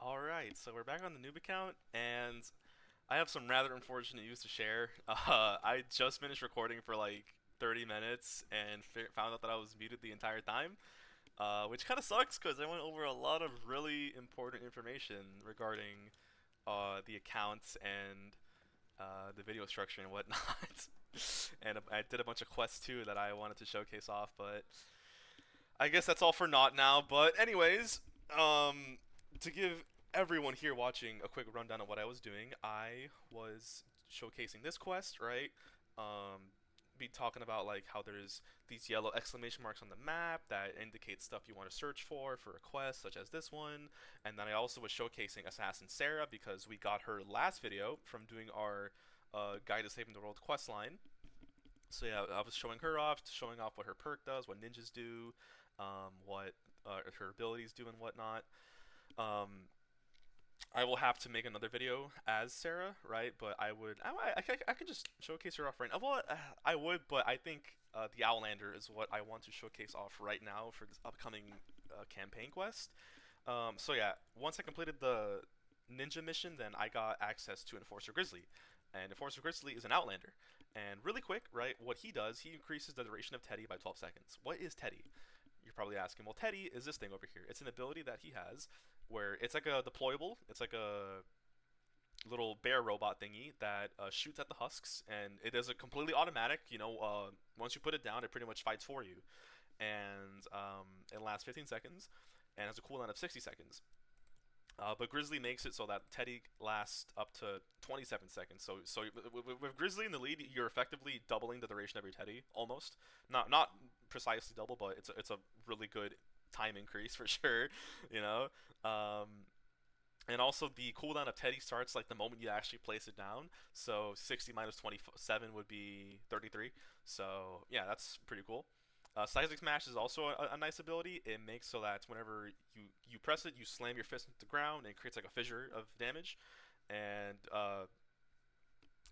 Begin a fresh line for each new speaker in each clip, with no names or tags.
Alright, so we're back on the noob account, and I have some rather unfortunate news to share. I just finished recording for like 30 minutes and found out that I was muted the entire time, which kind of sucks because I went over a lot of really important information regarding the accounts and the video structure and whatnot. And I did a bunch of quests too that I wanted to showcase off, but I guess that's all for naught now. But anyways, to give everyone here watching a quick rundown of what I was doing, I was showcasing this quest, right? Um, be talking about like how there's these yellow exclamation marks on the map that indicate stuff you want to search for a quest such as this one. And then I also was showcasing Assassin Sarah because we got her last video from doing our Guide to Saving the World quest line. So yeah, I was showing off what her perk does, what ninjas do, what her abilities do, and whatnot. Um, I will have to make another video as Sarah, right? But I could just showcase her off right now. Well, I would, but I think the Outlander is what I want to showcase off right now for this upcoming campaign quest. So yeah, once I completed the ninja mission, then I got access to Enforcer Grizzly. And Enforcer Grizzly is an Outlander. And really quick, right, what he does, he increases the duration of Teddy by 12 seconds. What is Teddy? You're probably asking, well, Teddy is this thing over here. It's an ability that he has where it's like a deployable, it's like a little bear robot thingy that shoots at the husks, and it is a completely automatic. Once you put it down, it pretty much fights for you, and it lasts 15 seconds, and has a cooldown of 60 seconds. But Grizzly makes it so that Teddy lasts up to 27 seconds. So with Grizzly in the lead, you're effectively doubling the duration of your Teddy, almost. Not precisely double, but it's a really good time increase for sure. You know. And also the cooldown of Teddy starts like the moment you actually place it down. So 60 minus 27 would be 33. So yeah, that's pretty cool. Seismic Smash is also a nice ability. It makes so that whenever you press it, you slam your fist into the ground and it creates like a fissure of damage. And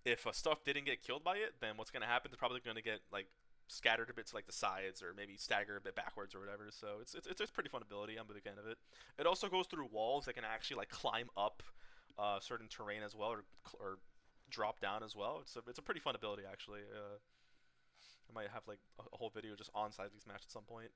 if stuff didn't get killed by it, then what's gonna happen? They're probably gonna get like scattered a bit to like the sides or maybe stagger a bit backwards or whatever. So it's a pretty fun ability. I'm a big fan of it. It also goes through walls that can actually like climb up certain terrain as well or drop down as well. It's a pretty fun ability actually. I might have like a whole video just on Seismic Smash at some point.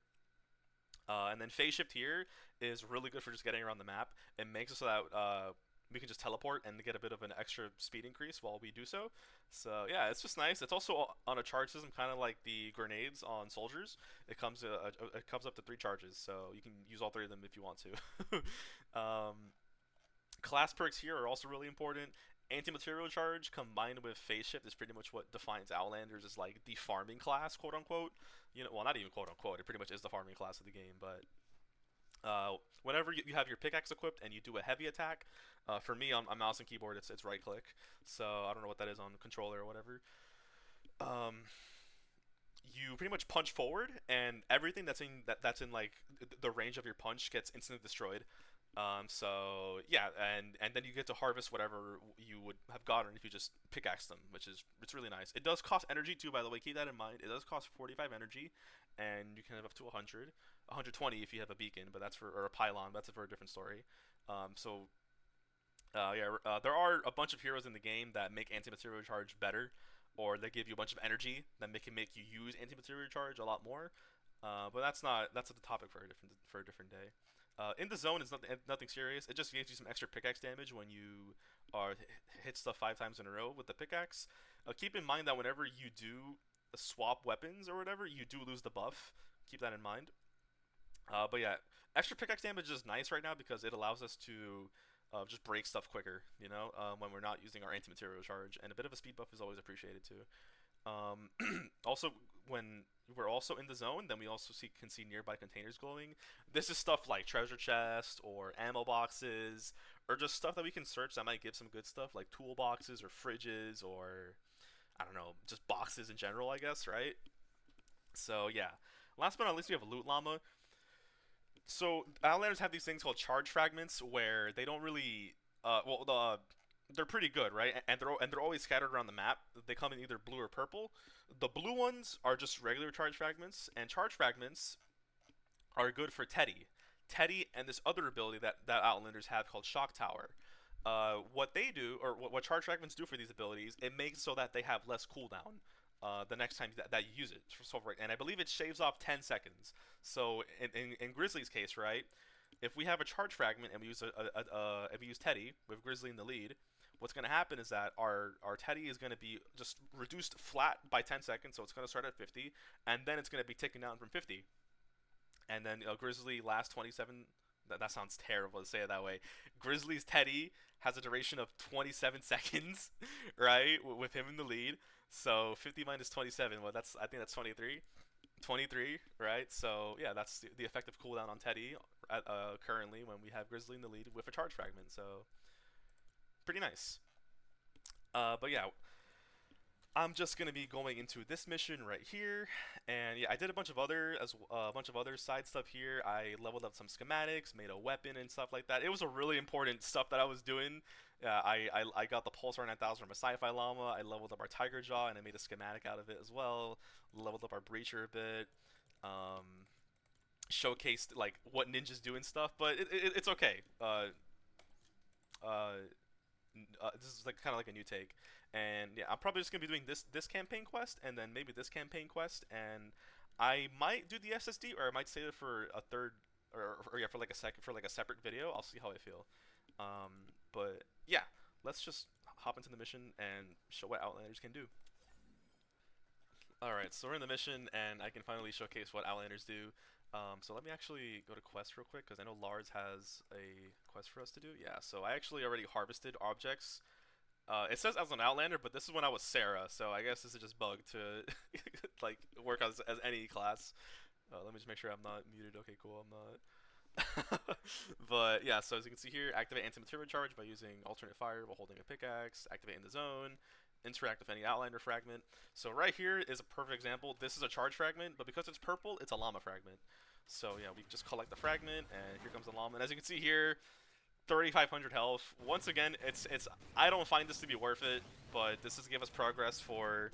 And then Phase Shift here is really good for just getting around the map. It makes it so that we can just teleport and get a bit of an extra speed increase while we do so. So yeah, it's just nice. It's also on a charge system, kind of like the grenades on soldiers. It comes up to 3 charges, so you can use all 3 of them if you want to. Class perks here are also really important. Anti-material charge combined with phase shift is pretty much what defines Outlanders as like the farming class, quote unquote. Well, not even quote unquote. It pretty much is the farming class of the game. But whenever you have your pickaxe equipped and you do a heavy attack, for me on mouse and keyboard it's right click. So I don't know what that is on controller or whatever. Um, you pretty much punch forward, and everything that's in like the range of your punch gets instantly destroyed. So yeah, and then you get to harvest whatever you would have gotten if you just pickaxe them, it's really nice. It does cost energy too, by the way. Keep that in mind. It does cost 45 energy, and you can have up to 100, 120 if you have a beacon, but that's for or a pylon. But that's for a different story. So yeah, there are a bunch of heroes in the game that make anti-material charge better, or they give you a bunch of energy that can make you use anti-material charge a lot more. But that's the topic for a different day. In the zone is nothing serious. It just gives you some extra pickaxe damage when you hit stuff 5 times in a row with the pickaxe. Keep in mind that whenever you do swap weapons or whatever, you do lose the buff. Keep that in mind. But yeah, extra pickaxe damage is nice right now because it allows us to just break stuff quicker, when we're not using our anti-material charge. And a bit of a speed buff is always appreciated too. Um, Also, when we're also in the zone, then we also can see nearby containers glowing. This is stuff like treasure chest or ammo boxes, or just stuff that we can search that might give some good stuff, like toolboxes or fridges or I don't know, just boxes in general, I guess, right? So yeah. Last but not least, we have a loot llama. So Outlanders have these things called charge fragments where they don't really they're pretty good, right? And they're always scattered around the map. They come in either blue or purple. The blue ones are just regular charge fragments, and charge fragments are good for Teddy. Teddy and this other ability that Outlanders have called Shock Tower. What they do, or what charge fragments do for these abilities, it makes so that they have less cooldown the next time that you use it. So, and I believe it shaves off 10 seconds. So in Grizzly's case, right, if we have a charge fragment and we use if we use Teddy with Grizzly in the lead, what's going to happen is that our Teddy is going to be just reduced flat by 10 seconds, so it's going to start at 50, and then it's going to be ticking down from 50. And then Grizzly lasts 27. That sounds terrible to say it that way. Grizzly's Teddy has a duration of 27 seconds, right, with him in the lead. So 50 minus 27, well, I think that's 23. 23, right? So yeah, that's the effective cooldown on Teddy currently when we have Grizzly in the lead with a charge fragment. So pretty nice. But yeah, I'm just gonna be going into this mission right here, and yeah, I did a bunch of other side stuff here. I leveled up some schematics, made a weapon and stuff like that. It was a really important stuff that I was doing. I got the Pulsar 9000 from a sci-fi llama. I leveled up our Tiger Jaw, and I made a schematic out of it as well. Leveled up our Breacher a bit. Showcased like what ninjas do and stuff, but it's okay. This is like kind of like a new take, and yeah, I'm probably just gonna be doing this campaign quest, and then maybe this campaign quest, and I might do the SSD, or I might save it for a third, or yeah, for like a separate video. I'll see how I feel. But yeah, let's just hop into the mission and show what Outlanders can do. All right, so we're in the mission, and I can finally showcase what Outlanders do. So let me actually go to quest real quick, because I know Lars has a quest for us to do. Yeah, so I actually already harvested objects. It says as an Outlander, but this is when I was Sarah, so I guess this is just bugged to like work as any class. Let me just make sure I'm not muted. Okay, cool, I'm not. But yeah, so as you can see here, activate anti-material charge by using alternate fire while holding a pickaxe. Activate in the zone. Interact with any Outlander fragment. So right here is a perfect example. This is a charge fragment, but because it's purple, it's a llama fragment. So yeah, we just collect the fragment, and here comes the llama. And as you can see here, 3,500 health. Once again, it's I don't find this to be worth it, but this is to give us progress for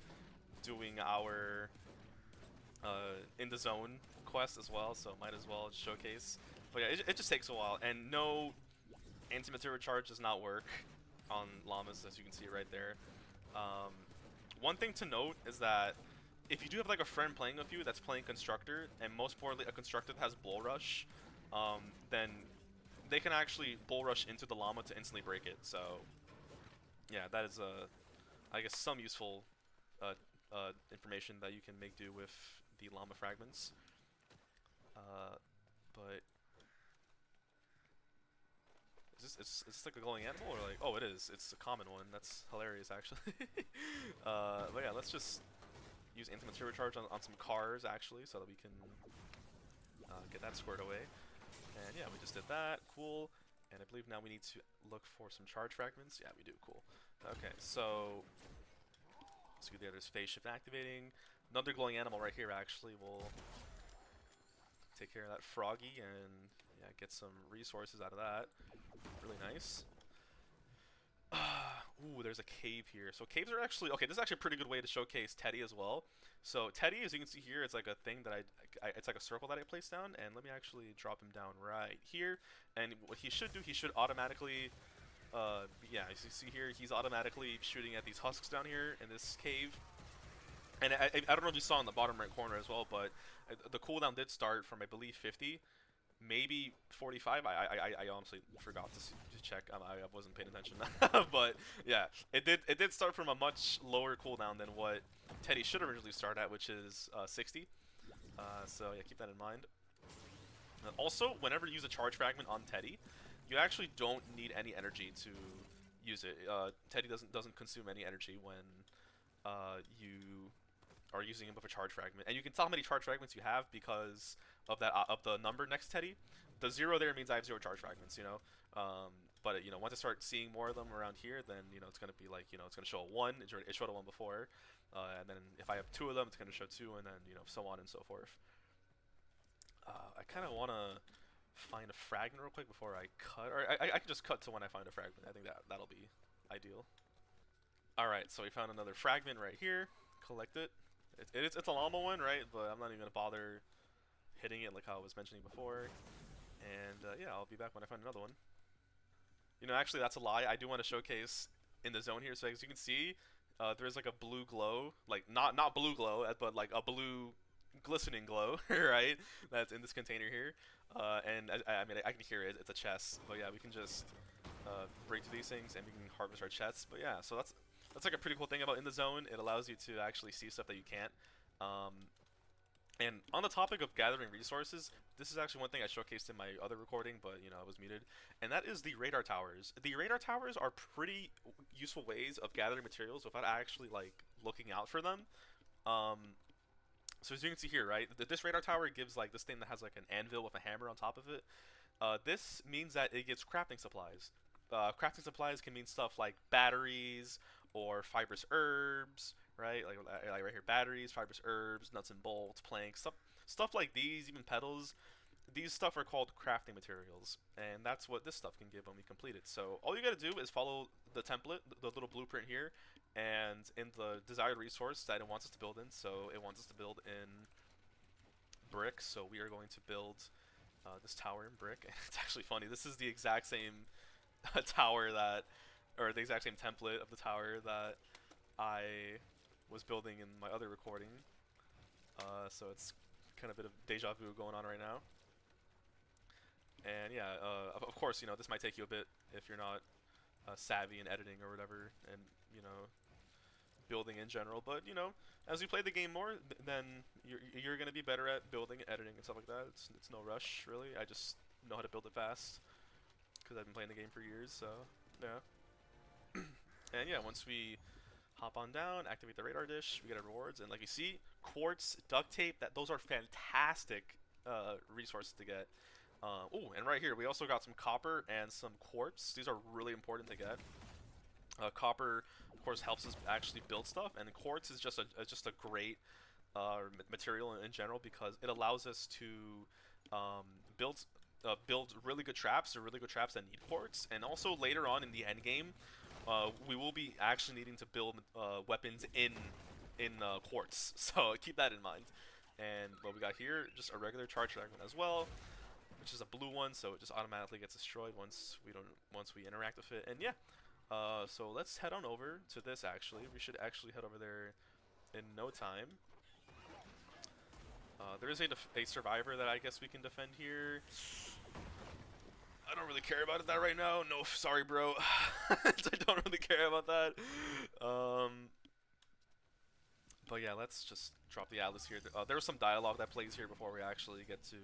doing our in the zone quest as well. So might as well showcase. But yeah, it just takes a while, and no anti-material charge does not work on llamas, as you can see right there. One thing to note is that if you do have like a friend playing with you that's playing Constructor, and most importantly a Constructor that has Bull Rush, then they can actually Bull Rush into the llama to instantly break it. So yeah, that is I guess some useful information that you can make do with the llama fragments. But is this like a glowing animal, or like, oh, it is. It's a common one. That's hilarious, actually. But yeah, let's just use anti-material charge on some cars, actually, so that we can get that squared away. And yeah, we just did that. Cool. And I believe now we need to look for some charge fragments. Yeah, we do. Cool. Okay, so let's do the other phase shift activating. Another glowing animal right here, actually. We'll take care of that froggy and yeah, get some resources out of that. Really nice. Ooh, there's a cave here. So caves are actually, okay, this is actually a pretty good way to showcase Teddy as well. So Teddy, as you can see here, it's like a thing that it's like a circle that I placed down, and let me actually drop him down right here. And what he should do, he should automatically, yeah, as you see here, he's automatically shooting at these husks down here in this cave. And I don't know if you saw in the bottom right corner as well, but the cooldown did start from, I believe, 50. Maybe 45. I honestly forgot to check. I wasn't paying attention. But yeah, it did start from a much lower cooldown than what Teddy should originally start at, which is 60. So yeah, keep that in mind. Also, whenever you use a charge fragment on Teddy, you actually don't need any energy to use it. Teddy doesn't consume any energy when you are using him with a charge fragment, and you can tell how many charge fragments you have because of that of the number next to Teddy. The 0 there means I have 0 charge fragments, you know. But you know, once I start seeing more of them around here, then you know it's gonna be like, you know, it's gonna show a 1. It showed a 1 before, and then if I have 2 of them, it's gonna show 2, and then you know, so on and so forth. I kind of wanna find a fragment real quick before I cut, or I can just cut to when I find a fragment. I think that'll be ideal. All right, so we found another fragment right here. Collect it. It's a llama one, right? But I'm not even gonna bother hitting it like how I was mentioning before. And yeah, I'll be back when I find another one. You know, actually, that's a lie. I do want to showcase in the zone here. So as you can see, there's like a blue glow, like not blue glow, but like a blue glistening glow, right? That's in this container here. And I mean, I can hear it. It's a chest. But yeah, we can just break through these things and we can harvest our chests. But yeah, so that's like a pretty cool thing about in the zone. It allows you to actually see stuff that you can't. Um, and on the topic of gathering resources, this is actually one thing I showcased in my other recording, but you know I was muted, and that is the radar towers. The radar towers are pretty useful ways of gathering materials without actually like looking out for them. Um, so as you can see here, right, this radar tower gives like this thing that has like an anvil with a hammer on top of it. This means that it gives crafting supplies. Crafting supplies can mean stuff like batteries or fibrous herbs, right? Like right here, batteries, fibrous herbs, nuts and bolts, planks, stuff like these, even petals. These stuff are called crafting materials, and that's what this stuff can give when we complete it. So all you gotta do is follow the template, the little blueprint here, and in the desired resource that it wants us to build in. So it wants us to build in brick, so we are going to build this tower in brick. It's actually funny. This is the exact same tower that, or the exact same template of the tower that I was building in my other recording. So it's kind of a bit of deja vu going on right now. And yeah, of course, you know, this might take you a bit if you're not savvy in editing or whatever, and you know, building in general. But you know, as you play the game more, then you're gonna be better at building, editing, and stuff like that. It's no rush really. I just know how to build it fast because I've been playing the game for years. So yeah, and yeah, once we hop on down, activate the radar dish, we get our rewards, and like you see, quartz, duct tape. Those are fantastic resources to get. Oh, and right here we also got some copper and some quartz. These are really important to get. Copper, of course, helps us actually build stuff, and quartz is just a great material in general because it allows us to build build really good traps or really good traps that need quartz, and also later on in the end game, we will be actually needing to build weapons in quartz. So keep that in mind. And what we got here, just a regular charge dragon as well, which is a blue one, so it just automatically gets destroyed once we interact with it. And yeah, so let's head on over to this. Actually, we should actually head over there in no time. There is a survivor that I guess we can defend here. I don't really care about that right now. No, sorry, bro. I don't really care about that. But yeah, let's just drop the atlas here. There was some dialogue that plays here before we actually get to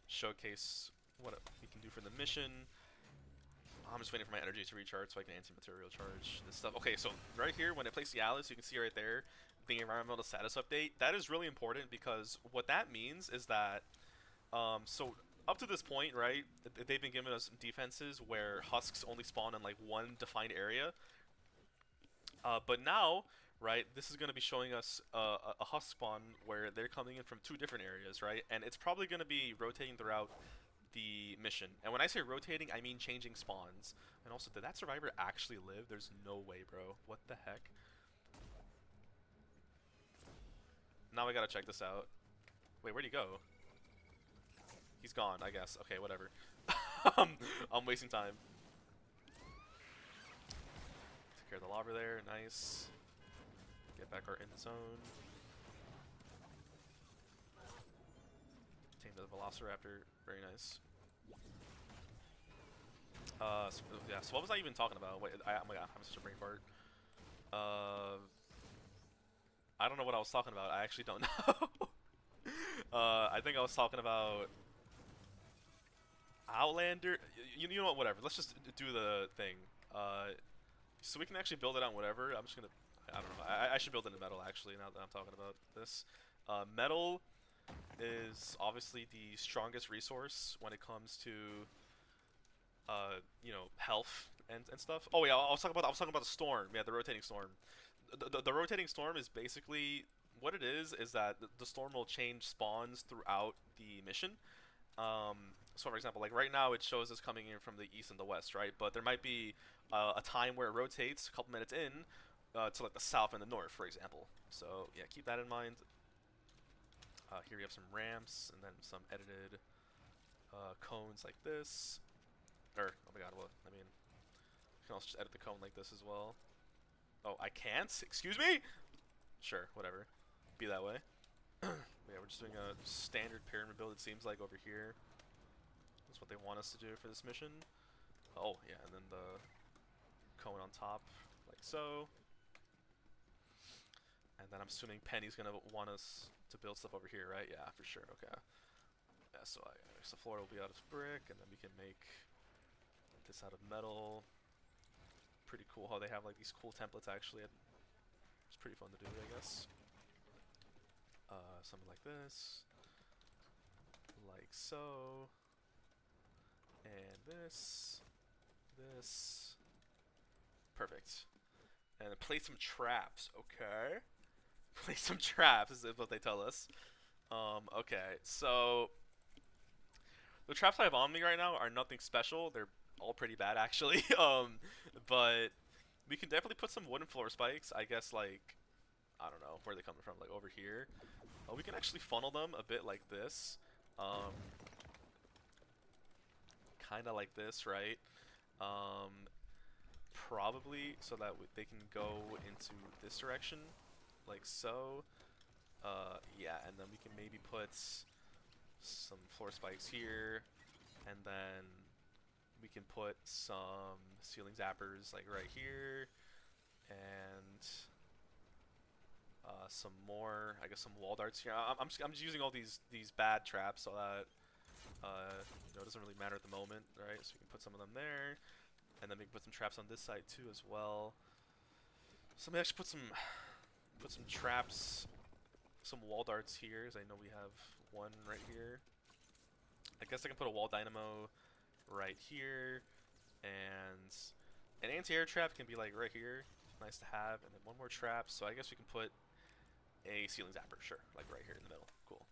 showcase what we can do for the mission. I'm just waiting for my energy to recharge so I can anti-material charge this stuff. Okay, so right here, when I place the atlas, you can see right there the environmental status update. That is really important because what that means is that, so up to this point, right, they've been giving us defenses where husks only spawn in like one defined area. But now, right, this is going to be showing us a husk spawn where they're coming in from two different areas, right? And it's probably going to be rotating throughout the mission. And when I say rotating, I mean changing spawns. And also, did that survivor actually live? There's no way, bro. What the heck? Now I gotta check this out. Wait, where'd he go? He's gone, I guess. Okay, whatever. I'm wasting time. Take care of the lava there. Nice. Get back our in the zone. Tame the Velociraptor. Very nice. So, yeah, so what was I even talking about? Wait, oh my god, I'm having such a brain fart. I don't know what I was talking about. I actually don't know. I think I was talking about Outlander. You know what? Whatever. Let's just do the thing. So we can actually build it on whatever. I'm just gonna. I don't know. I should build it in metal actually. Now that I'm talking about this, metal is obviously the strongest resource when it comes to you know, health and stuff. Oh yeah, I was talking about the storm. Yeah, the rotating storm. The rotating storm is basically what it is that the storm will change spawns throughout the mission. So for example, like right now it shows us coming in from the east and the west, right? But there might be a time where it rotates a couple minutes in to like the south and the north, for example. So yeah, keep that in mind. Here we have some ramps and then some edited cones like this. Or, oh my god, well, I mean, you can also just edit the cone like this as well. Oh, I can't? Excuse me? Sure, whatever. Be that way. Yeah, we're just doing a standard pyramid build, it seems like, over here. That's what they want us to do for this mission. Oh, yeah, and then the cone on top, like so. And then I'm assuming Penny's gonna want us to build stuff over here, right? Yeah, for sure, okay. Yeah, so the floor will be out of brick, and then we can make this out of metal. Pretty cool how they have like these cool templates actually. It's pretty fun to do, I guess. Something like this. Like so. And this. This. Perfect. And then place some traps, okay? Place some traps is what they tell us. Okay, so the traps I have on me right now are nothing special. They're all pretty bad actually. But we can definitely put some wooden floor spikes. I guess like I don't know where they're coming from, like over here. We can actually funnel them a bit like this. Kind of like this, right? Probably so that they can go into this direction, like so. Yeah, and then we can maybe put some floor spikes here, and then we can put some ceiling zappers like right here, and some more, I guess, some wall darts here. I'm just using all these bad traps so that you know, it doesn't really matter at the moment, right? So we can put some of them there, and then we can put some traps on this side too as well. So maybe I should put some traps, some wall darts here, as I know we have one right here. I guess I can put a wall dynamo right here, and an anti-air trap can be like right here. Nice to have, and then one more trap. So I guess we can put a ceiling zapper, sure, like right here in the middle. Cool.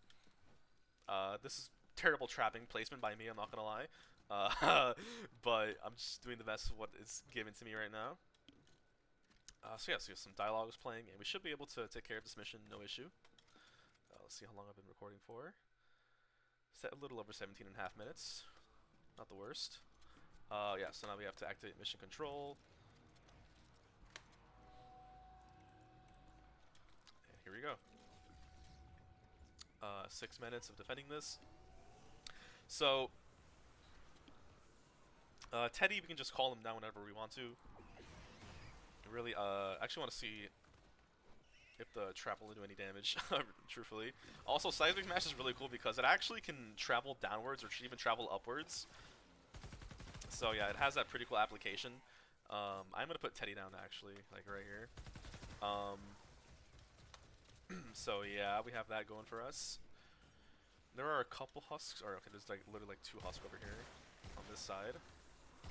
This is terrible trapping placement by me, I'm not gonna lie. But I'm just doing the best of what is given to me right now. So yeah, so some dialogue is playing, and we should be able to take care of this mission, no issue. Let's see how long I've been recording for. Set a little over 17 and a half minutes. Not the worst. Yeah, so now we have to activate mission control. And here we go. 6 minutes of defending this. So, Teddy, we can just call him down whenever we want to. Really, I actually want to see if the trap will do any damage, truthfully. Also, Seismic Smash is really cool because it actually can travel downwards or even travel upwards. So yeah, it has that pretty cool application. I'm gonna put Teddy down actually, like right here. So yeah, we have that going for us. There are a couple husks, or okay, there's like literally like 2 husks over here on this side.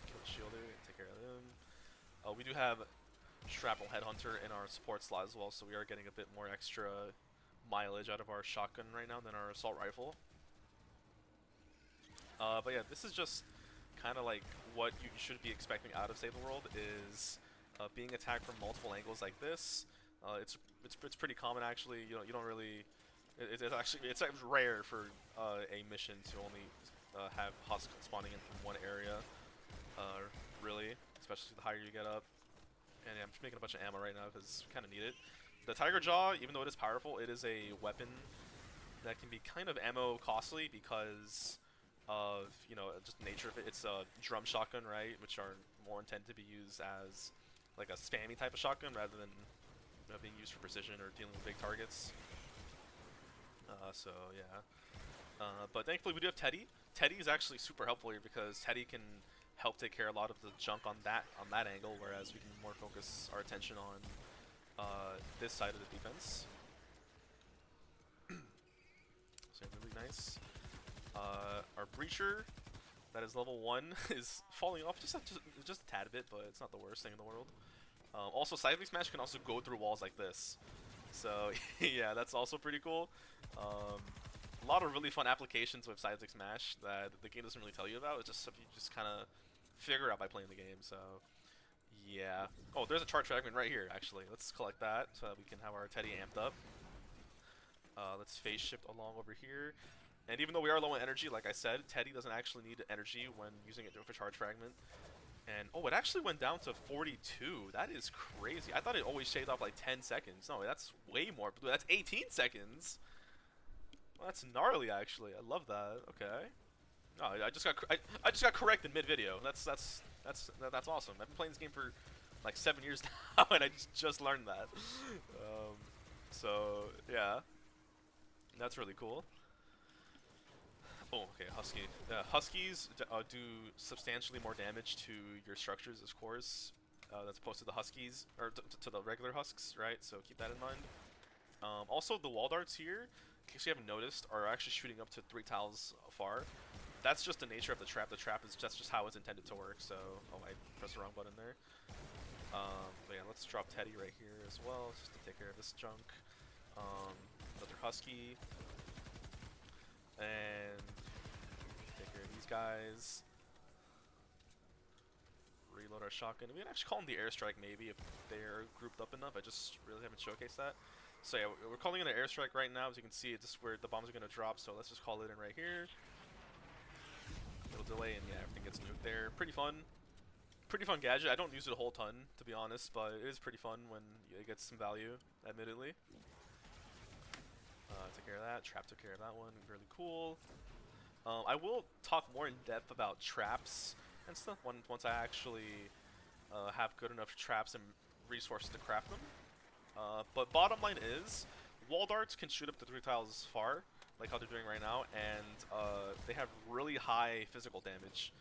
Kill the shielder, take care of them. We do have Shrapnel Headhunter in our support slot as well, so we are getting a bit more extra mileage out of our shotgun right now than our assault rifle. But yeah, this is just kind of like what you should be expecting out of Save the World is being attacked from multiple angles like this. It's pretty common actually. You don't really. It's rare for a mission to only have husks spawning in from one area. Really, especially the higher you get up. And yeah, I'm just making a bunch of ammo right now because we kind of need it. The Tiger Jaw, even though it is powerful, it is a weapon that can be kind of ammo costly because of, you know, just the nature of it. It's a drum shotgun, right, which are more intended to be used as like a spammy type of shotgun rather than, you know, being used for precision or dealing with big targets. So yeah. But thankfully we do have Teddy. Teddy is actually super helpful here because Teddy can help take care of a lot of the junk on that angle, whereas we can more focus our attention on this side of the defense. So really nice. Our breacher, that is level 1, is falling off just a tad bit, but it's not the worst thing in the world. Also, Seismic Smash can also go through walls like this. So yeah, that's also pretty cool. A lot of really fun applications with Seismic Smash that the game doesn't really tell you about. It's just stuff you just kind of figure out by playing the game. So yeah. Oh, there's a charge fragment right here, actually. Let's collect that so that we can have our Teddy amped up. Let's phase shift along over here. And even though we are low on energy, like I said, Teddy doesn't actually need energy when using it for charge fragment. And oh, it actually went down to 42. That is crazy. I thought it always shaved off like 10 seconds. No, that's way more. That's 18 seconds. Well, that's gnarly, actually. I love that. Okay. No, I just got corrected mid video. That's awesome. I've been playing this game for like 7 years now, and I just learned that. So yeah, that's really cool. Oh, okay, Husky. Huskies do substantially more damage to your structures as cores, as opposed to the Huskies, or to the regular Husks, right? So keep that in mind. Also, the wall darts here, in case you haven't noticed, are actually shooting up to 3 tiles far. That's just the nature of the trap. The trap is just how it's intended to work. So, oh, I pressed the wrong button there. But yeah, let's drop Teddy right here as well, just to take care of this junk. Another Husky. And take care of these guys. Reload our shotgun. We can actually call them the airstrike maybe if they're grouped up enough. I just really haven't showcased that. So yeah, we're calling it an airstrike right now. As you can see, it's just where the bombs are going to drop. So let's just call it in right here. Little delay, and yeah, everything gets nuked there. Pretty fun. Pretty fun gadget. I don't use it a whole ton, to be honest, but it is pretty fun when it gets some value, admittedly. Took care of that. Trap took care of that one. Really cool. I will talk more in depth about traps and stuff once I actually have good enough traps and resources to craft them. But bottom line is, wall darts can shoot up to 3 tiles far, like how they're doing right now, and they have really high physical damage,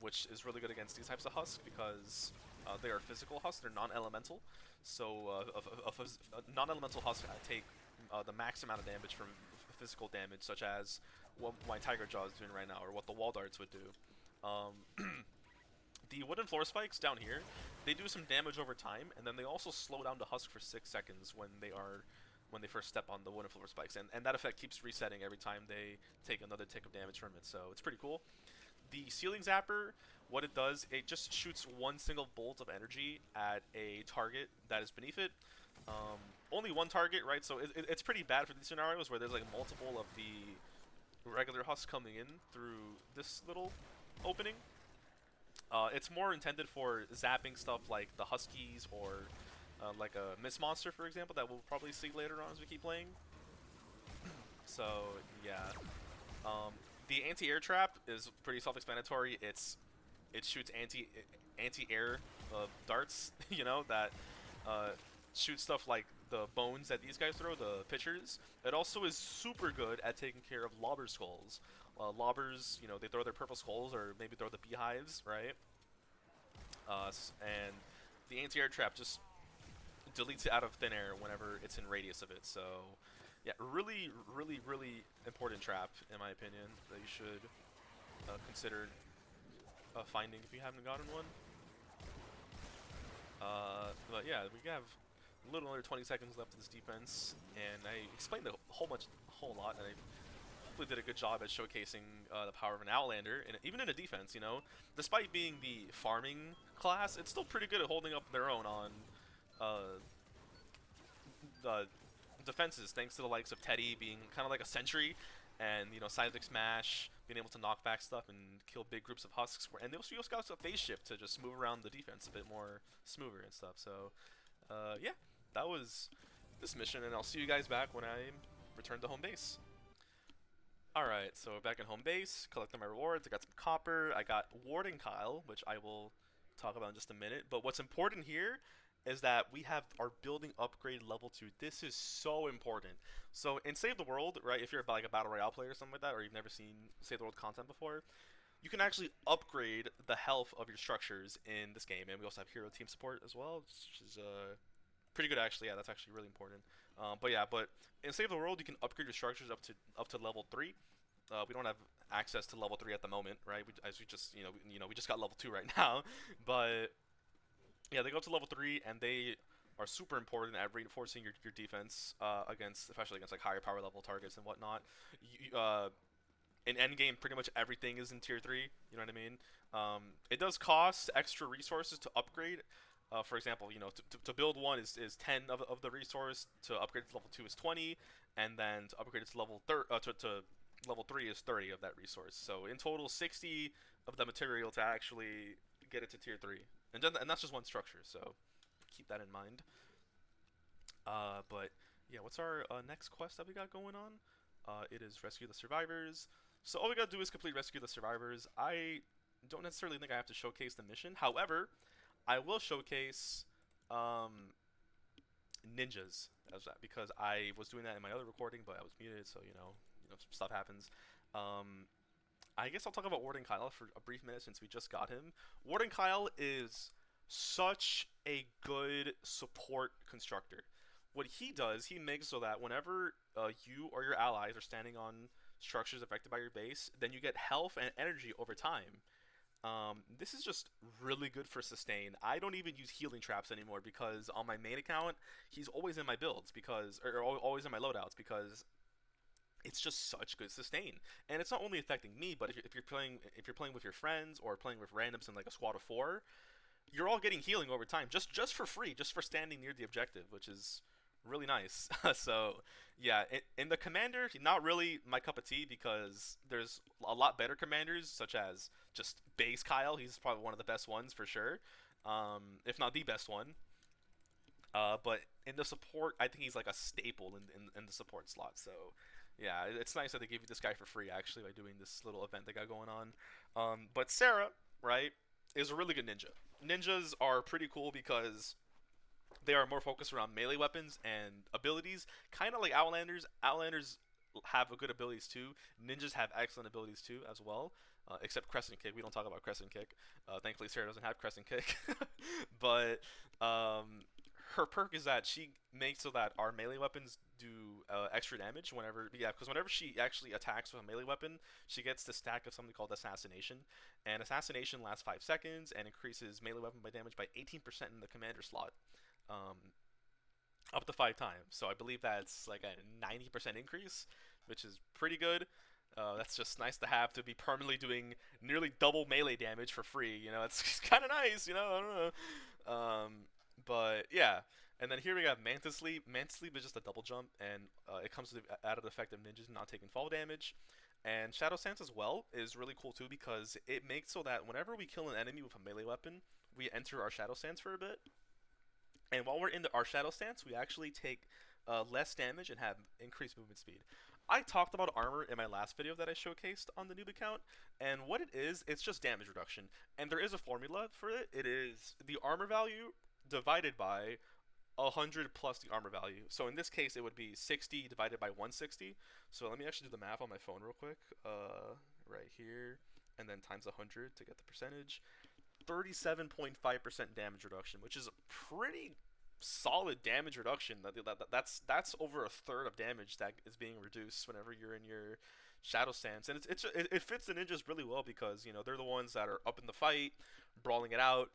which is really good against these types of husks because they are physical husks. They're non-elemental, so a non-elemental husk take the max amount of damage from physical damage, such as what my Tiger Jaw is doing right now, or what the wall darts would do. The wooden floor spikes down here, they do some damage over time, and then they also slow down the husk for 6 seconds when they first step on the wooden floor spikes, and that effect keeps resetting every time they take another tick of damage from it, so it's pretty cool. The ceiling zapper, what it does, it just shoots one single bolt of energy at a target that is beneath it. Only one target, right? So it's pretty bad for these scenarios where there's like multiple of the regular husks coming in through this little opening. It's more intended for zapping stuff like the Huskies or like a Mist Monster, for example, that we'll probably see later on as we keep playing. So yeah, the anti-air trap is pretty self-explanatory. It shoots anti-air darts, you know, that shoot stuff like the bones that these guys throw, the pitchers. It also is super good at taking care of lobber skulls. Lobbers, you know, they throw their purple skulls or maybe throw the beehives, right? And the anti-air trap just deletes it out of thin air whenever it's in radius of it. So, yeah, really, really, really important trap, in my opinion, that you should consider finding if you haven't gotten one. But yeah, we have a little under 20 seconds left of this defense, and I explained a whole lot, and I hopefully did a good job at showcasing the power of an Outlander, and even in a defense, you know, despite being the farming class, it's still pretty good at holding up their own on the defenses, thanks to the likes of Teddy being kind of like a sentry, and you know, Seismic Smash being able to knock back stuff and kill big groups of husks, and they also got a phase shift to just move around the defense a bit more smoother and stuff. So yeah, that was this mission, and I'll see you guys back when I return to home base. Alright, so back in home base, collecting my rewards. I got some copper, I got Warden Kyle, which I will talk about in just a minute. But what's important here is that we have our building upgrade level 2. This is so important. So in Save the World, right, if you're like a Battle Royale player or something like that, or you've never seen Save the World content before, you can actually upgrade the health of your structures in this game. And we also have hero team support as well, which is pretty good actually. Yeah, that's actually really important. But yeah, but in Save the World, you can upgrade your structures up to level 3. We don't have access to level 3 at the moment, right? We just we just got level 2 right now, but yeah, they go to level 3 and they are super important at reinforcing your defense especially against like higher power level targets and whatnot. In endgame, pretty much everything is in tier 3. You know what I mean? It does cost extra resources to upgrade. For example, you know, to build one is 10 of the resource. To upgrade to level 2 is 20, and then to upgrade it to level level 3 is 30 of that resource. So in total, 60 of the material to actually get it to tier 3. And that's just one structure, so keep that in mind. But yeah, what's our next quest that we got going on? It is rescue the survivors. So all we gotta do is complete rescue the survivors. I don't necessarily think I have to showcase the mission. However, I will showcase ninjas as that because I was doing that in my other recording, but I was muted, so stuff happens. Um, I guess I'll talk about Warden Kyle for a brief minute since we just got him. Warden Kyle is such a good support constructor. What he does, he makes so that whenever you or your allies are standing on structures affected by your base, then you get health and energy over time. This is just really good for sustain. I don't even use healing traps anymore because on my main account, he's always in my builds because, or always in my loadouts because it's just such good sustain. And it's not only affecting me, but if you're playing with your friends or playing with randoms in like a squad of 4, you're all getting healing over time just for free, just for standing near the objective, which is really nice. So yeah, in the commander, not really my cup of tea because there's a lot better commanders, such as just base Kyle. He's probably one of the best ones for sure, if not the best one. But in the support, I think he's like a staple in the support slot. So yeah, it's nice that they gave you this guy for free actually by doing this little event they got going on. But Sarah, right, is a really good ninja. Ninjas are pretty cool because they are more focused around melee weapons and abilities, kind of like Outlanders. Outlanders have good abilities too. Ninjas have excellent abilities too as well. Except Crescent Kick. We don't talk about Crescent Kick. Thankfully, Sarah doesn't have Crescent Kick. But her perk is that she makes so that our melee weapons do extra damage whenever, yeah, because whenever she actually attacks with a melee weapon, she gets the stack of something called Assassination, and Assassination lasts 5 seconds and increases melee weapon by damage by 18% in the commander slot, um, up to 5 times. So I believe that's like a 90% increase, which is pretty good. That's just nice to have to be permanently doing nearly double melee damage for free. It's kind of nice. I don't know. But yeah, and then here we got Mantis Leap. Mantis Leap is just a double jump, and it comes with the added effect of ninjas not taking fall damage. And Shadow Stance as well is really cool too because it makes so that whenever we kill an enemy with a melee weapon, we enter our Shadow Stance for a bit. And while we're in our Shadow Stance, we actually take less damage and have increased movement speed. I talked about armor in my last video that I showcased on the noob account, and what it is, it's just damage reduction. And there is a formula for it. It is the armor value divided by 100 plus the armor value. So in this case, it would be 60 divided by 160. So let me actually do the math on my phone real quick. Right here, and then times 100 to get the percentage. 37.5% damage reduction, which is a pretty solid damage reduction. That's over a third of damage that is being reduced whenever you're in your Shadow Stance, and it fits the ninjas really well because they're the ones that are up in the fight, brawling it out.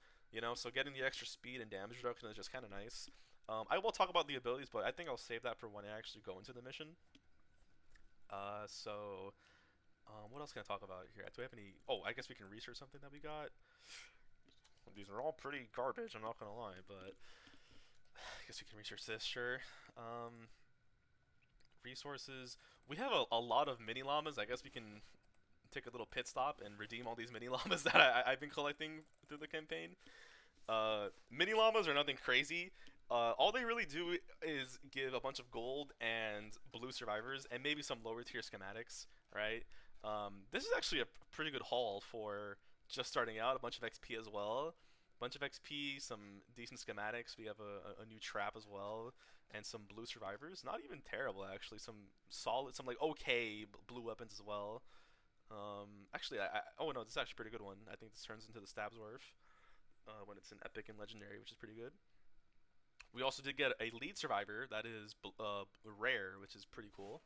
So getting the extra speed and damage reduction is just kind of nice. I will talk about the abilities, but I think I'll save that for when I actually go into the mission. What else can I talk about here? Do we have any? Oh, I guess we can research something that we got. These are all pretty garbage, I'm not gonna lie, but I guess we can research this, sure. Resources. We have a lot of mini llamas. I guess we can take a little pit stop and redeem all these mini llamas that I've been collecting through the campaign. Mini llamas are nothing crazy. All they really do is give a bunch of gold and blue survivors and maybe some lower tier schematics, right? This is actually a pretty good haul for just starting out. A bunch of XP as well. Bunch of XP, some decent schematics. We have a new trap as well, and some blue survivors. Not even terrible actually. Some solid, some like okay blue weapons as well. Actually, oh no, this is actually a pretty good one. I think this turns into the Stabsworth when it's an epic and legendary, which is pretty good. We also did get a lead survivor that is rare, which is pretty cool.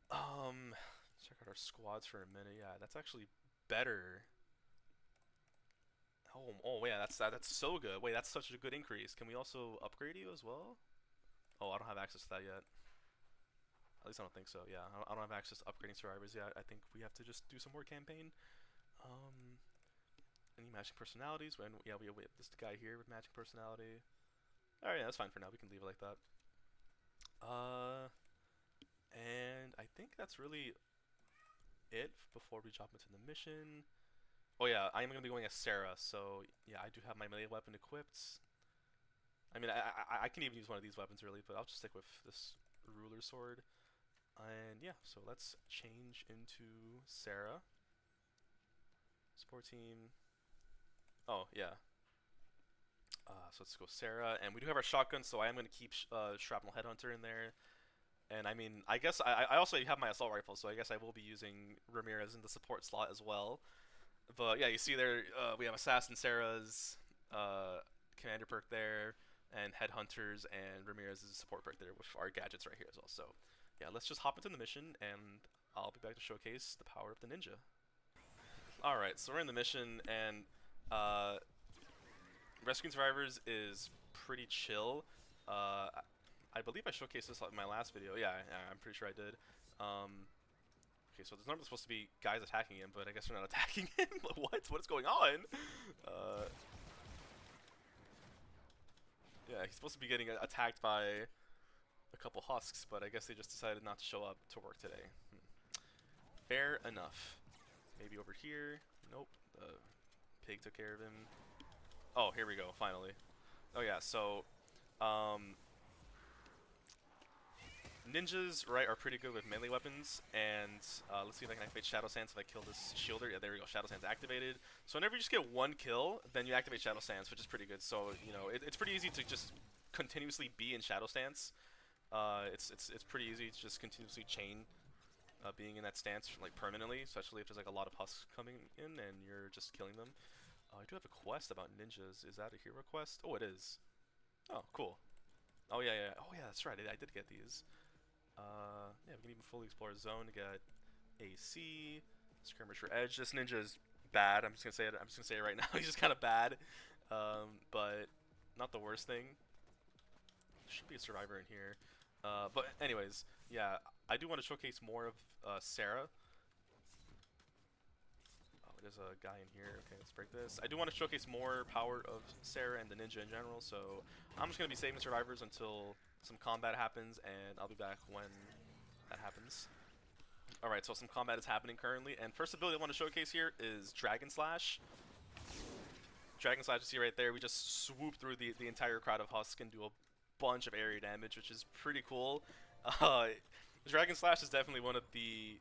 Check out our squads for a minute. Yeah, that's actually better. Oh yeah, that's so good. Wait, that's such a good increase. Can we also upgrade you as well? Oh, I don't have access to that yet. At least I don't think so. Yeah, I don't have access to upgrading survivors yet. I think we have to just do some more campaign. Any matching personalities? Yeah, we have this guy here with matching personality. All right, yeah, that's fine for now. We can leave it like that. And I think that's really it before we jump into the mission. Oh yeah, I am going to be going as Sarah, so yeah, I do have my melee weapon equipped. I mean, I can even use one of these weapons really, but I'll just stick with this ruler sword. And yeah, so let's change into Sarah. Support team. Oh yeah. So let's go Sarah, and we do have our shotgun, so I am going to keep Shrapnel Headhunter in there. And I mean, I guess I also have my assault rifle, so I guess I will be using Ramirez in the support slot as well. But yeah, you see there, we have Assassin Sarah's commander perk there, and Headhunters and Ramirez's support perk there with our gadgets right here as well. So yeah, let's just hop into the mission, and I'll be back to showcase the power of the ninja. Alright, so we're in the mission, and uh, rescuing survivors is pretty chill. Uh, I believe I showcased this in my last video. Yeah, I'm pretty sure I did. Okay, so there's normally supposed to be guys attacking him, but I guess they're not attacking him. What? What's going on? Yeah, he's supposed to be getting attacked by a couple husks, but I guess they just decided not to show up to work today. Fair enough. Maybe over here. Nope. The pig took care of him. Oh, here we go, finally. Oh yeah, so ninjas, right, are pretty good with melee weapons, and let's see if I can activate Shadow Sands if I kill this shielder. Yeah, there we go, Shadow Sands activated. So whenever you just get one kill, then you activate Shadow Sands, which is pretty good. So, you know, it's pretty easy to just continuously be in Shadow Stance. It's pretty easy to just continuously chain being in that stance like permanently, especially if there's like a lot of husks coming in and you're just killing them. I do have a quest about ninjas. Is that a hero quest? Oh, it is. Oh, cool. Oh yeah, yeah. Oh yeah, that's right. I did get these. Yeah, we can even fully explore a zone to get AC, skirmisher edge. This ninja is bad. I'm just gonna say it. I'm just gonna say it right now. He's just kind of bad, but not the worst thing. There should be a survivor in here. But anyways, yeah, I do want to showcase more of Sarah. Oh, there's a guy in here. Okay, let's break this. I do want to showcase more power of Sarah and the ninja in general. So I'm just gonna be saving survivors until some combat happens, and I'll be back when that happens. Alright, so some combat is happening currently, and first ability I want to showcase here is Dragon Slash. Dragon Slash, you see right there, we just swoop through the entire crowd of Husk and do a bunch of area damage, which is pretty cool. Dragon Slash is definitely one of the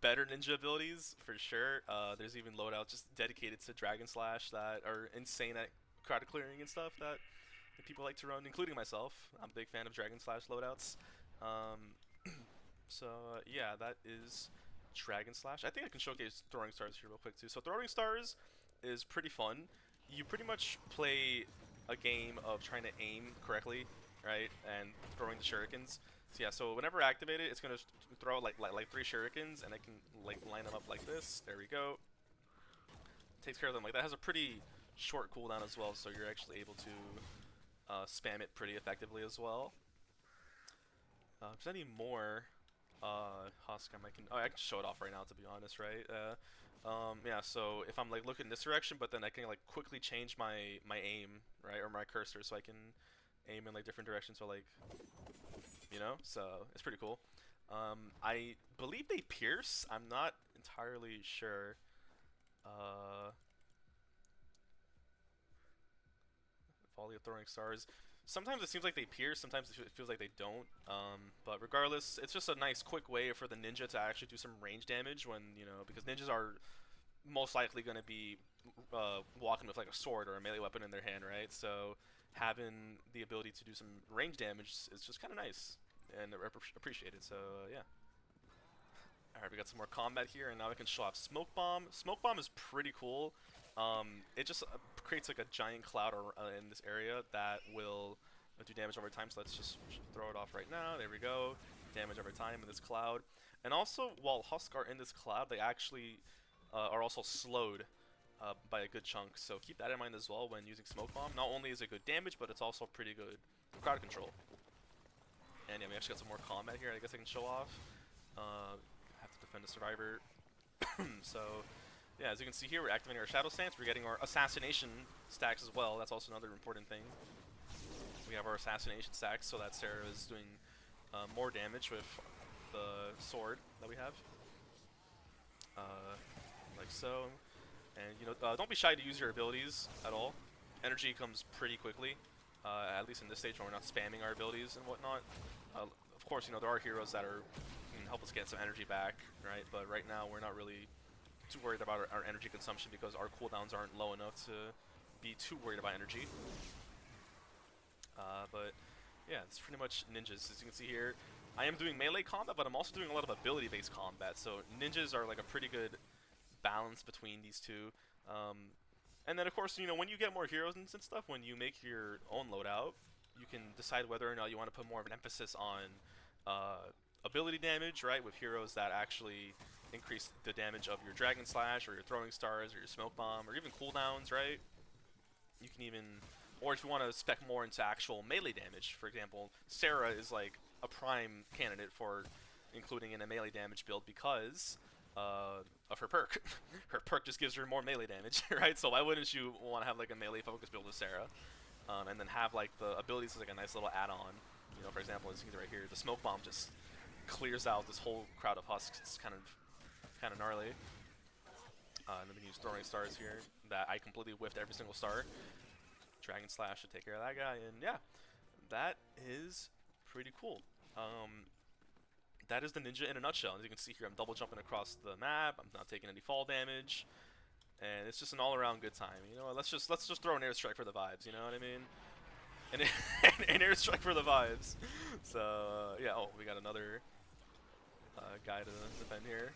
better ninja abilities, for sure. There's even loadouts just dedicated to Dragon Slash that are insane at crowd clearing and stuff that people like to run, including myself. I'm a big fan of Dragon Slash loadouts. So yeah, that is Dragon Slash. I think I can showcase Throwing Stars here real quick too. So Throwing Stars is pretty fun. You pretty much play a game of trying to aim correctly, right, and throwing the shurikens. So yeah, so whenever I activate it, it's gonna throw like 3 shurikens, and I can like line them up like this. There we go. Takes care of them. Like that has a pretty short cooldown as well, so you're actually able to spam it pretty effectively as well. If there's any more Husk, I can show it off right now, to be honest, right? Yeah, so if I'm like looking this direction, but then I can like quickly change my aim, right, or my cursor, so I can aim in like different directions, so like, you know, so it's pretty cool. I believe they pierce. I'm not entirely sure. Volley of Throwing Stars. Sometimes it seems like they pierce, sometimes it feels like they don't. But regardless, it's just a nice quick way for the ninja to actually do some range damage when, you know, because ninjas are most likely going to be walking with like a sword or a melee weapon in their hand, right? So having the ability to do some range damage is just kind of nice and appreciated. So yeah. Alright, we got some more combat here, and now we can show off Smoke Bomb. Smoke Bomb is pretty cool. It just creates like a giant cloud in this area that will do damage over time, so let's just throw it off right now. There we go. Damage over time in this cloud. And also, while Husk are in this cloud, they actually are also slowed by a good chunk, so keep that in mind as well when using Smoke Bomb. Not only is it good damage, but it's also pretty good crowd control. And yeah, we actually got some more combat here I guess I can show off. Have to defend a survivor. So yeah, as you can see here, we're activating our Shadow Stance. We're getting our Assassination stacks as well. That's also another important thing. We have our Assassination stacks so that Sarah is doing more damage with the sword that we have, like so. And don't be shy to use your abilities at all. Energy comes pretty quickly, at least in this stage when we're not spamming our abilities and whatnot. Of course, there are heroes that can help us get some energy back, right? But right now we're not really too worried about our energy consumption because our cooldowns aren't low enough to be too worried about energy. But yeah, it's pretty much ninjas. As you can see here, I am doing melee combat, but I'm also doing a lot of ability-based combat. So ninjas are like a pretty good balance between these two. And then of course, when you get more heroes and stuff, when you make your own loadout, you can decide whether or not you want to put more of an emphasis on ability damage, right? With heroes that actually increase the damage of your Dragon Slash or your Throwing Stars or your Smoke Bomb or even cooldowns, right? You can even, or if you want to spec more into actual melee damage, for example, Sarah is like a prime candidate for including in a melee damage build because of her perk. Her perk just gives her more melee damage, right? So why wouldn't you want to have like a melee focus build with Sarah, and then have like the abilities as like a nice little add-on. For example, as you can see right here, the Smoke Bomb just clears out this whole crowd of husks. It's kind of gnarly. And then we can use Throwing Stars here that I completely whiffed every single star. Dragon Slash to take care of that guy, and yeah, that is pretty cool. That is the ninja in a nutshell. As you can see here, I'm double jumping across the map. I'm not taking any fall damage, and it's just an all-around good time. Let's just throw an airstrike for the vibes. You know what I mean? An airstrike for the vibes. So yeah. Oh, we got another guy to defend here.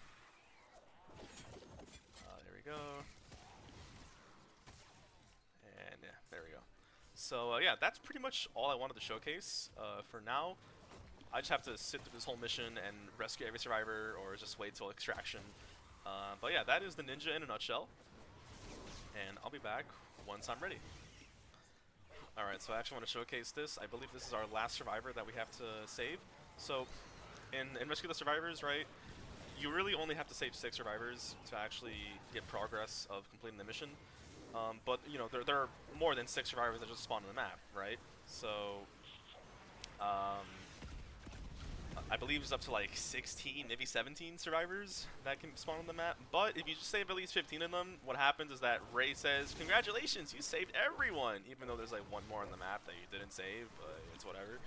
There we go. And yeah, there we go. So yeah, that's pretty much all I wanted to showcase for now. I just have to sit through this whole mission and rescue every survivor or just wait till extraction. But yeah, that is the ninja in a nutshell. And I'll be back once I'm ready. Alright, so I actually want to showcase this. I believe this is our last survivor that we have to save. So, in Rescue the Survivors, right, you really only have to save 6 survivors to actually get progress of completing the mission. But, there are more than 6 survivors that just spawn on the map, right? So, I believe it's up to like 16, maybe 17 survivors that can spawn on the map. But if you just save at least 15 of them, what happens is that Ray says, "Congratulations, you saved everyone," even though there's like one more on the map that you didn't save, but it's whatever.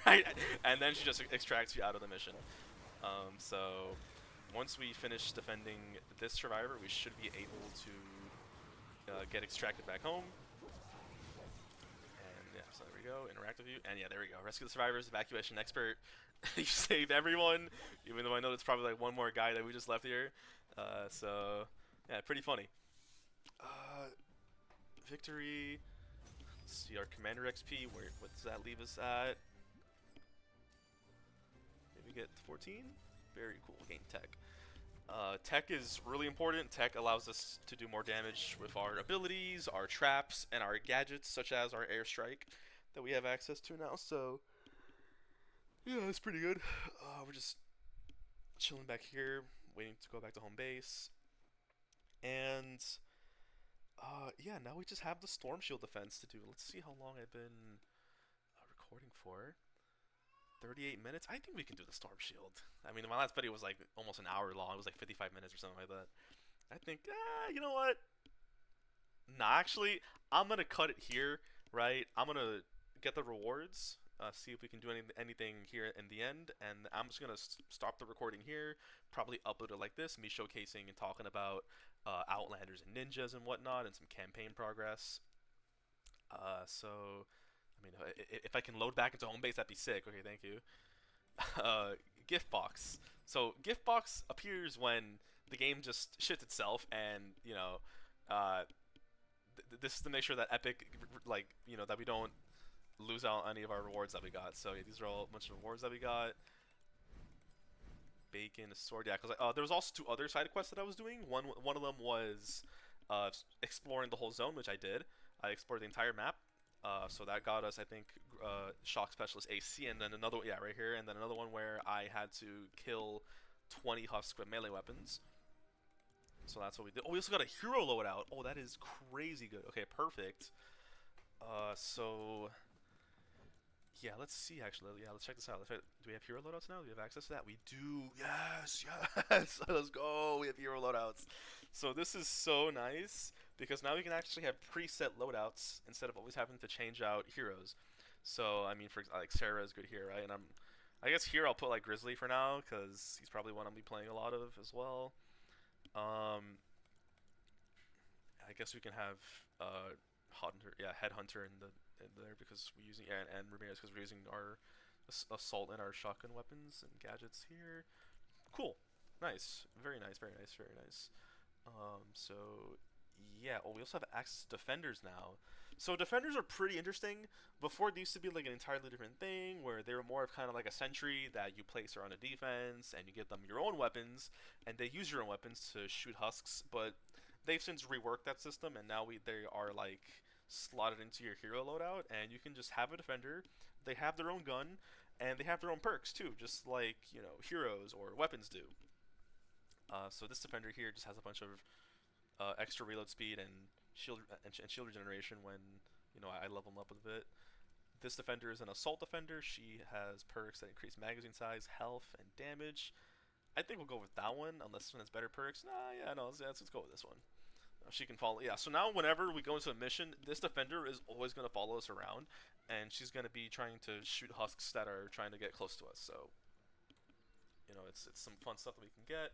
Right? And then she just extracts you out of the mission. So once we finish defending this survivor, we should be able to get extracted back home. And yeah, so there we go, interactive view, and yeah, there we go. Rescue the survivors, evacuation expert. You saved everyone, even though I know it's probably like one more guy that we just left here. So yeah, pretty funny. Victory. Let's see our commander XP. What does that leave us at? Did we get 14? Very cool. Gain tech. Tech is really important. Tech allows us to do more damage with our abilities, our traps, and our gadgets, such as our airstrike that we have access to now. So yeah, that's pretty good. We're just chilling back here, waiting to go back to home base. And yeah, now we just have the Storm Shield defense to do. Let's see how long I've been recording for. 38 minutes? I think we can do the Storm Shield. I mean, my last video was like almost an hour long. It was like 55 minutes or something like that. I think, you know what? Nah, actually, I'm going to cut it here, right? I'm going to get the rewards, see if we can do anything here in the end, and I'm just going to stop the recording here, probably upload it like this, me showcasing and talking about Outlanders and Ninjas and whatnot, and some campaign progress. So, I mean, if I can load back into home base, that'd be sick. Okay, thank you. Gift box. So, gift box appears when the game just shits itself, and, this is to make sure that Epic, like, that we don't lose out on any of our rewards that we got. So yeah, these are all a bunch of rewards that we got. Bacon, a sword, yeah. Because there was also 2 other side quests that I was doing. One of them was exploring the whole zone, which I did. I explored the entire map. So that got us, I think, Shock Specialist AC, and then another, yeah, right here, and then another one where I had to kill 20 husks with melee weapons. So that's what we did. Oh, we also got a hero loadout. Oh, that is crazy good. Okay, perfect. So Yeah, let's see actually. Yeah, let's check this out. Do we have hero loadouts now? Do we have access to that? We do. Yes, yes. Let's go. We have hero loadouts. So this is so nice because now we can actually have preset loadouts instead of always having to change out heroes. So I mean, for like Sarah is good here, right? And I guess here I'll put like Grizzly for now because he's probably one I'll be playing a lot of as well. Um, I guess we can have Hunter, yeah, Headhunter in there because we're using and Ramirez because we're using our assault and our shotgun weapons and gadgets here. Cool, nice, very nice, very nice, very nice. So yeah. Oh, we also have access to defenders now. So defenders are pretty interesting. Before they used to be like an entirely different thing, where they were more of kind of like a sentry that you place around a defense, and you give them your own weapons, and they use your own weapons to shoot husks. But they've since reworked that system, and now they are like slotted into your hero loadout, and you can just have a defender. They have their own gun, and they have their own perks too, just like heroes or weapons do. So this defender here just has a bunch of extra reload speed and shield regeneration when I level them up a bit. This defender is an assault defender. She has perks that increase magazine size, health, and damage. I think we'll go with that one, unless this one has better perks. Nah, yeah, no, let's go with this one. She can follow. Yeah, so now whenever we go into a mission, this defender is always going to follow us around, and she's going to be trying to shoot husks that are trying to get close to us. So it's some fun stuff that we can get.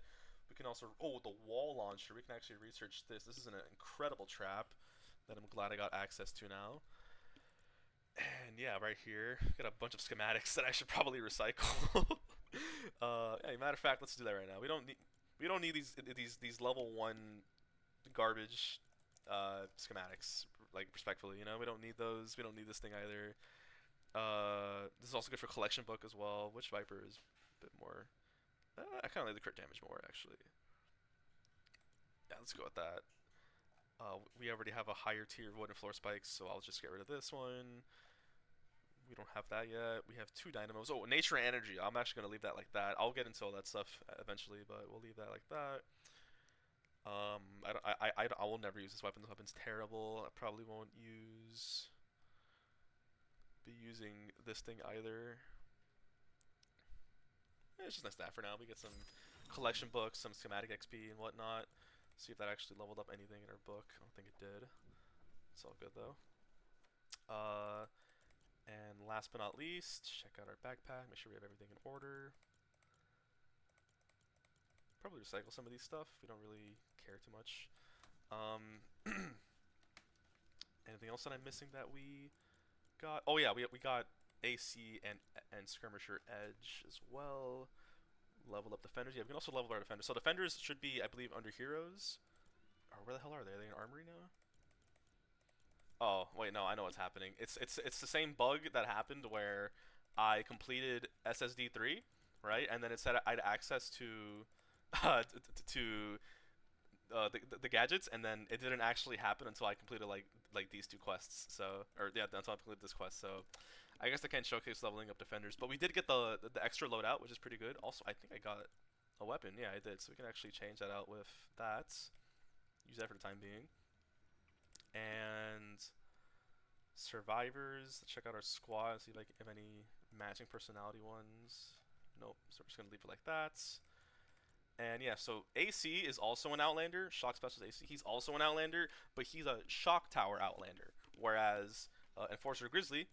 We can also the wall launcher. We can actually research this. This is an incredible trap that I'm glad I got access to now. And yeah, right here, got a bunch of schematics that I should probably recycle. Yeah, matter of fact, let's do that right now. We don't need these level 1 garbage schematics. Like respectfully, we don't need those. We don't need this thing either. This is also good for collection book as well. Which Viper is a bit more? I kind of like the crit damage more actually. Yeah, let's go with that. We already have a higher tier wooden floor spikes, so I'll just get rid of this one. We don't have that yet. We have 2 dynamos. Oh, nature and energy. I'm actually gonna leave that like that. I'll get into all that stuff eventually, but we'll leave that like that. I will never use this weapon. This weapon's terrible. I probably won't be using this thing either. Yeah, it's just nice to have for now. We get some collection books, some schematic XP and whatnot. See if that actually leveled up anything in our book. I don't think it did. It's all good though. Uh, and last but not least, check out our backpack. Make sure we have everything in order. Probably recycle some of these stuff. We don't really care too much. Anything else that I'm missing that we got? Oh yeah, we got AC and Skirmisher Edge as well. Level up defenders. Yeah, we can also level our defenders. So defenders should be, I believe, under heroes. Or where the hell are they? Are they in armory now? Oh wait, no, I know what's happening. It's the same bug that happened where I completed SSD 3, right? And then it said I had access to to the gadgets, and then it didn't actually happen until I completed like these 2 quests. So or yeah, until I completed this quest. So I guess I can't showcase leveling up defenders, but we did get the extra loadout, which is pretty good. Also, I think I got a weapon. Yeah, I did. So we can actually change that out with that. Use that for the time being. And survivors. Check out our squad. See like if any matching personality ones. Nope. So we're just gonna leave it like that. And yeah, so AC is also an Outlander. Shock Specialist AC. He's also an Outlander, but he's a Shock Tower Outlander. Whereas Enforcer Grizzly,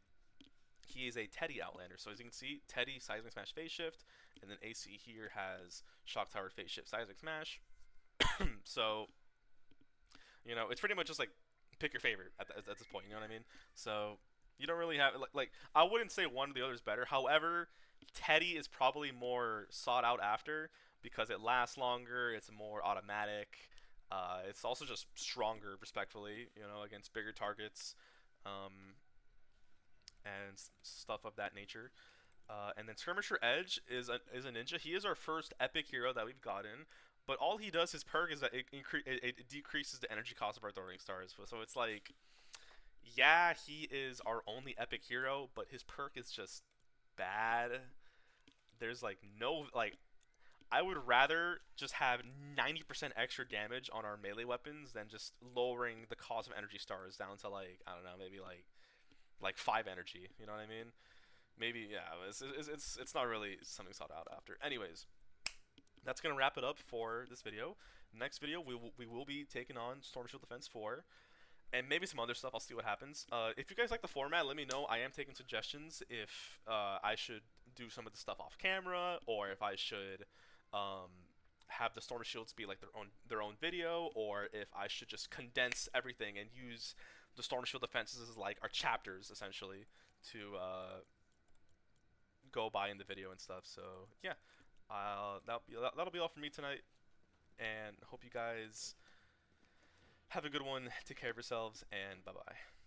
he is a Teddy Outlander. So as you can see, Teddy Seismic Smash Phase Shift, and then AC here has Shock Tower Phase Shift Seismic Smash. So it's pretty much just like pick your favorite at this point. You know what I mean? So you don't really have like I wouldn't say one or the other is better. However, Teddy is probably more sought out after because it lasts longer. It's more automatic. It's also just stronger, respectfully, against bigger targets, and stuff of that nature. And then Skirmisher Edge is a ninja. He is our first epic hero that we've gotten. But all he does, his perk, is that it decreases the energy cost of our throwing stars. So it's like, yeah, he is our only epic hero, but his perk is just bad. There's like no I would rather just have 90% extra damage on our melee weapons than just lowering the cost of energy stars down to like I don't know, maybe like 5 energy. You know what I mean? maybe yeah, it's not really something sought out after. Anyways, that's gonna wrap it up for this video. Next video, we will be taking on Storm Shield Defense 4, and maybe some other stuff. I'll see what happens. If you guys like the format, let me know. I am taking suggestions if I should do some of the stuff off camera, or if I should um, have the Storm Shields be like their own video, or if I should just condense everything and use the Storm Shield defenses as like our chapters essentially to go by in the video and stuff. So yeah, that'll be all for me tonight, and hope you guys have a good one. Take care of yourselves, and bye bye.